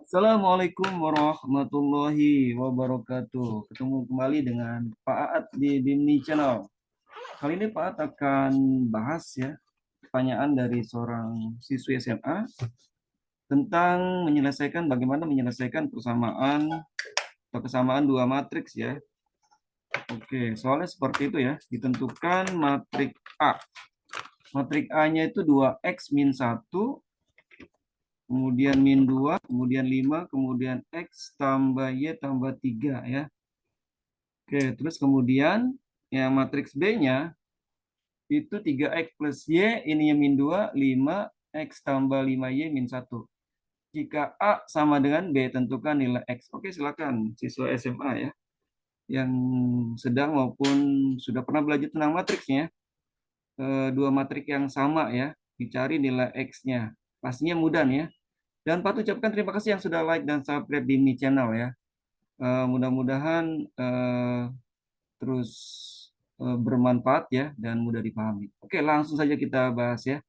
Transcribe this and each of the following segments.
Assalamualaikum warahmatullahi wabarakatuh. Ketemu kembali dengan Pak Aat di Bimni Channel. Kali ini Pak Aat akan bahas ya pertanyaan dari seorang siswi SMA tentang bagaimana menyelesaikan persamaan atau kesamaan dua matriks ya. Oke, soalnya seperti itu ya. Ditentukan matrik A. Matrik A-nya itu 2x min 1, kemudian min 2, kemudian 5, kemudian X tambah Y tambah 3 ya. Oke, terus kemudian yang matriks B-nya itu 3X plus Y, ininya min 2, 5, X tambah 5Y min 1. Jika A sama dengan B, tentukan nilai X. Oke, silakan siswa SMA ya, yang sedang maupun sudah pernah belajar tentang matriksnya. Dua matrik yang sama ya, dicari nilai X-nya. Pastinya mudah nih ya. Dan patut ucapkan terima kasih yang sudah like dan subscribe di Mi Channel ya. Mudah-mudahan terus bermanfaat ya dan mudah dipahami. Oke, langsung saja kita bahas ya.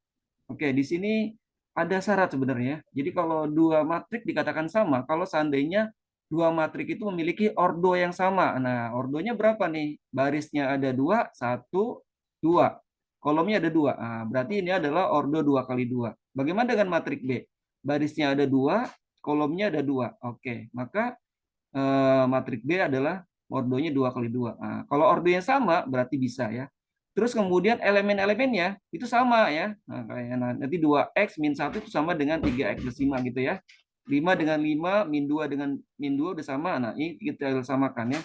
Oke, di sini ada syarat sebenarnya. Jadi kalau dua matrik dikatakan sama, kalau seandainya dua matrik itu memiliki ordo yang sama. Nah, ordonya berapa nih? Barisnya ada dua, satu, dua. Kolomnya ada dua. Nah, berarti ini adalah ordo 2 kali 2. Bagaimana dengan matrik B? Barisnya ada dua, kolomnya ada dua. Oke, maka matrik B adalah ordonya 2 kali 2. Nah, kalau ordonya sama berarti bisa ya. Terus kemudian elemen-elemennya itu sama ya. Nah, nanti 2x min 1 itu sama dengan 3x plus 5 gitu ya. 5 dengan 5, min 2 dengan min 2 udah sama. Nah, ini kita samakan ya.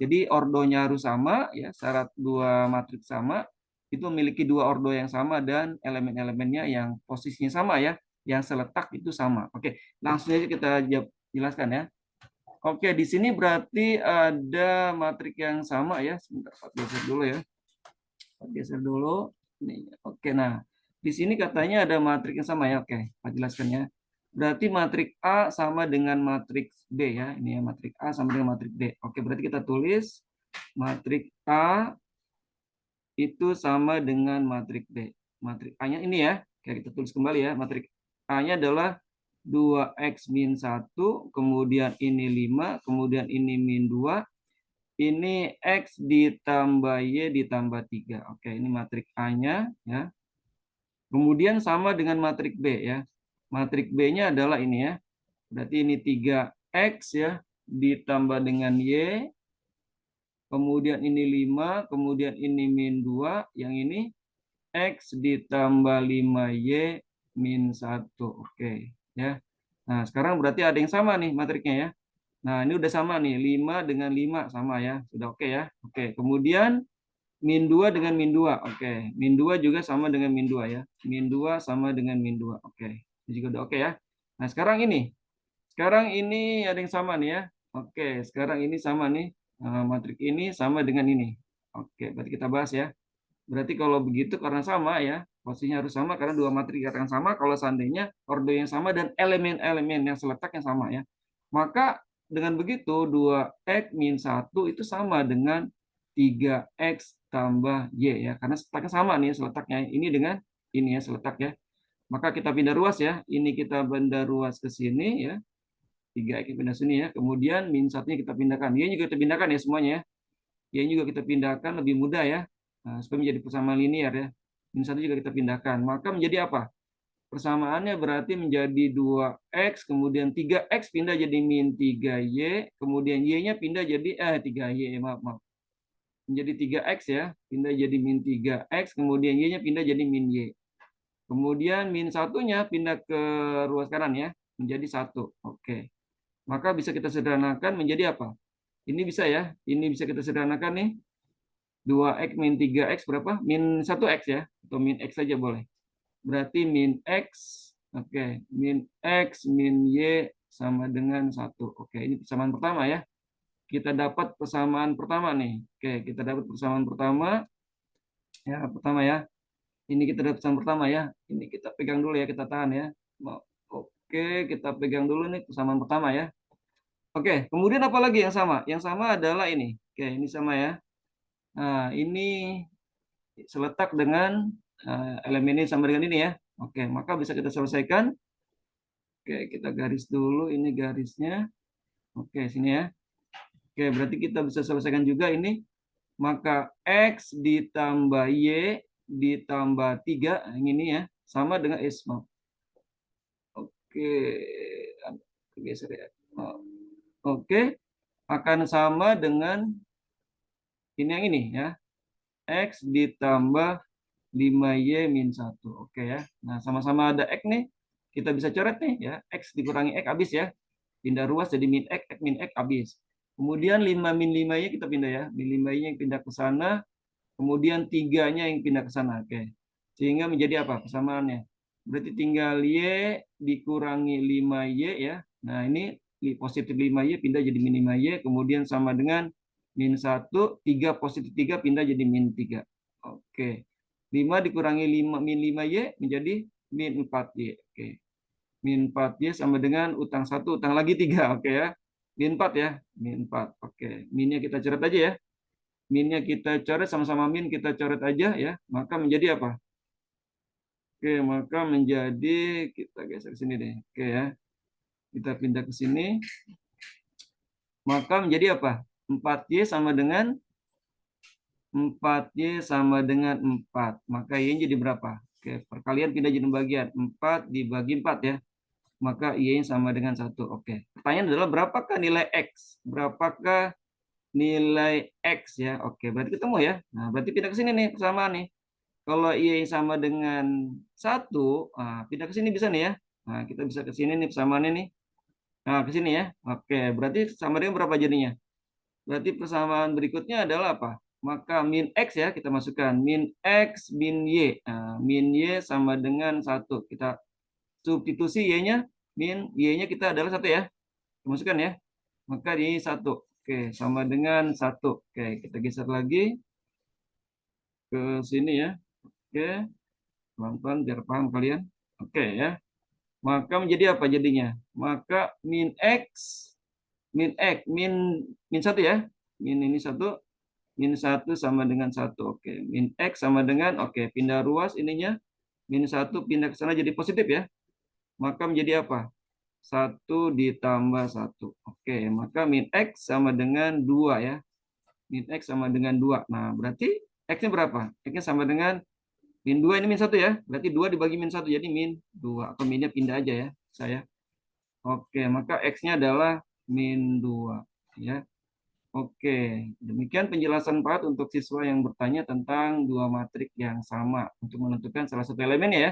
Jadi ordonya harus sama ya, syarat dua matriks sama itu memiliki dua ordo yang sama dan elemen-elemennya yang posisinya sama ya, yang seletak itu sama. Oke, langsung aja kita jelaskan ya. Oke, di sini berarti ada matrik yang sama ya. Sebentar, Pak geser dulu ya. Pak geser dulu. Nih, oke, nah di sini katanya ada matrik yang sama ya. Oke, Pak jelaskan ya. Berarti matrik A sama dengan matriks B ya. Ini ya matrik A sama dengan matrik B. Oke, berarti kita tulis matrik A itu sama dengan matrik B. Matrik A-nya ini ya. Oke, kita tulis kembali ya. Matrik A-nya adalah 2x min 1, kemudian ini 5, kemudian ini min 2, ini X ditambah Y ditambah 3. Oke, ini matrik A-nya ya. Kemudian sama dengan matrik B ya. Matrik B-nya adalah ini ya. Berarti ini 3X ya ditambah dengan Y, kemudian ini 5, kemudian ini min 2, yang ini X ditambah 5Y min 1. Oke, ya. Nah, sekarang berarti ada yang sama nih matriknya ya. Nah, ini udah sama nih, 5 dengan 5 sama ya. Sudah oke ya. Oke, kemudian min 2 dengan min 2. Oke, min 2 juga sama dengan min 2 ya. Min 2 sama dengan min 2. Oke, ini juga udah oke ya. Nah, sekarang ini. Sekarang ini ada yang sama nih ya. Oke, sekarang ini sama nih. Matrik ini sama dengan ini. Oke, berarti kita bahas ya. Berarti kalau begitu karena sama ya, posisinya harus sama karena dua matrik dikatakan sama kalau seandainya ordo yang sama dan elemen-elemen yang seletak yang sama ya. Maka dengan begitu 2x min 1 itu sama dengan 3x tambah y ya. Karena seletaknya sama nih seletaknya. Ini dengan ini ya seletak ya. Maka kita pindah ruas ya. Ini kita pindah ruas ke sini ya. 3x pindah sini ya. Kemudian min 1-nya kita pindahkan. Y juga kita pindahkan ya semuanya ya. Y juga kita pindahkan lebih mudah ya. Nah, supaya menjadi persamaan linear ya. Min 1 juga kita pindahkan. Maka menjadi apa? Persamaannya berarti menjadi 2x, kemudian 3x pindah jadi min 3y, kemudian y-nya pindah jadi 3y, maaf, maaf. Menjadi 3x ya, pindah jadi min 3x, kemudian y-nya pindah jadi min y. Kemudian min satunya pindah ke ruas kanan ya, menjadi 1. Oke. Maka bisa kita sederhanakan menjadi apa? Ini bisa ya, ini bisa kita sederhanakan nih. 2x min 3x berapa? Min 1x ya, atau min x saja boleh. Berarti min x, oke, min x min y sama dengan 1. Oke, ini persamaan pertama ya. Kita dapat persamaan pertama nih. Oke, kita dapat persamaan pertama. Ya, pertama ya. Ini kita dapat persamaan pertama ya. Ini kita pegang dulu ya, kita tahan ya. Oke, kita pegang dulu nih persamaan pertama ya. Oke, kemudian apa lagi yang sama? Yang sama adalah ini. Oke, ini sama ya. Nah, ini seletak dengan elemen ini sama dengan ini ya. Oke, maka bisa kita selesaikan. Oke, kita garis dulu ini garisnya. Oke, sini ya. Oke, berarti kita bisa selesaikan juga ini. Maka X ditambah Y ditambah 3, yang ini ya, sama dengan S. Oke, geser ya. Oke, akan sama dengan ini yang ini ya. X ditambah 5Y min 1. Oke ya. Nah, sama-sama ada X nih. Kita bisa coret nih ya. X dikurangi X habis ya. Pindah ruas jadi min X min X habis. Kemudian 5 min 5Y kita pindah ya. Min 5Y yang pindah ke sana. Kemudian 3-nya yang pindah ke sana. Oke. Sehingga menjadi apa persamaannya? Berarti tinggal Y dikurangi 5Y ya. Nah, ini positif 5Y pindah jadi min 5Y. Kemudian sama dengan min 1. 3 positif 3 pindah jadi min 3. Oke. 5 dikurangi 5 min 5Y menjadi min 4Y. Oke. Min 4Y sama dengan utang 1, utang lagi 3. Oke ya. Min 4 ya. Min 4. Oke. Minnya kita coret aja ya. Minnya kita coret, sama-sama min kita coret aja ya. Maka menjadi apa? Oke, maka menjadi, kita geser ke sini deh. Oke ya. Kita pindah ke sini. Maka menjadi apa? 4Y sama dengan 4Y sama dengan 4. Maka Y jadi berapa? Oke, perkalian pindah jadi bagian. 4 dibagi 4 ya. Maka Y sama dengan 1. Oke. Pertanyaan adalah berapakah nilai X? Berapakah nilai X ya? Oke, berarti ketemu ya. Nah, berarti pindah ke sini nih persamaan nih. Kalau Y sama dengan 1, pindah ke sini bisa nih ya. Nah, kita bisa ke sini nih persamaannya nih. Nah, ke sini ya. Oke, berarti sama dengan berapa jadinya? Berarti persamaan berikutnya adalah apa? Maka min X ya, kita masukkan. Min X min Y. Nah, min Y sama dengan 1. Kita substitusi Y-nya. Min Y-nya kita adalah 1 ya. Kita masukkan ya. Maka ini 1. Oke, sama dengan 1. Oke, kita geser lagi ke sini ya. Oke, pelan-pelan biar paham kalian. Oke ya. Maka menjadi apa jadinya? Maka min X, min 1 ya. Min ini 1, min 1 sama dengan 1. Oke, min X sama dengan, oke, pindah ruas ininya. Min 1 pindah ke sana jadi positif ya. Maka menjadi apa? 1 ditambah 1. Oke, maka min X sama dengan 2 ya. Min X sama dengan 2. Nah, berarti X-nya berapa? X-nya sama dengan min 2, ini min 1 ya. Berarti 2 dibagi min 1 jadi min 2. Atau minnya pindah aja ya, saya. Oke, maka X-nya adalah min 2 ya. Oke, demikian penjelasan Pak untuk siswa yang bertanya tentang dua matrik yang sama untuk menentukan salah satu elemen ya.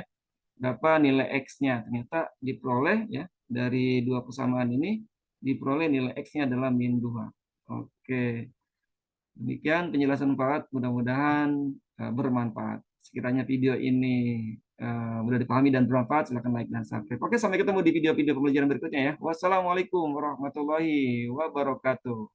Berapa nilai X-nya? Ternyata diperoleh ya dari dua persamaan ini, diperoleh nilai X-nya adalah min 2. Oke. Demikian penjelasan Pak, mudah-mudahan bermanfaat. Sekiranya video ini mudah dipahami dan bermanfaat, silakan like dan subscribe. Oke, sampai ketemu di video-video pembelajaran berikutnya ya. Wassalamualaikum warahmatullahi wabarakatuh.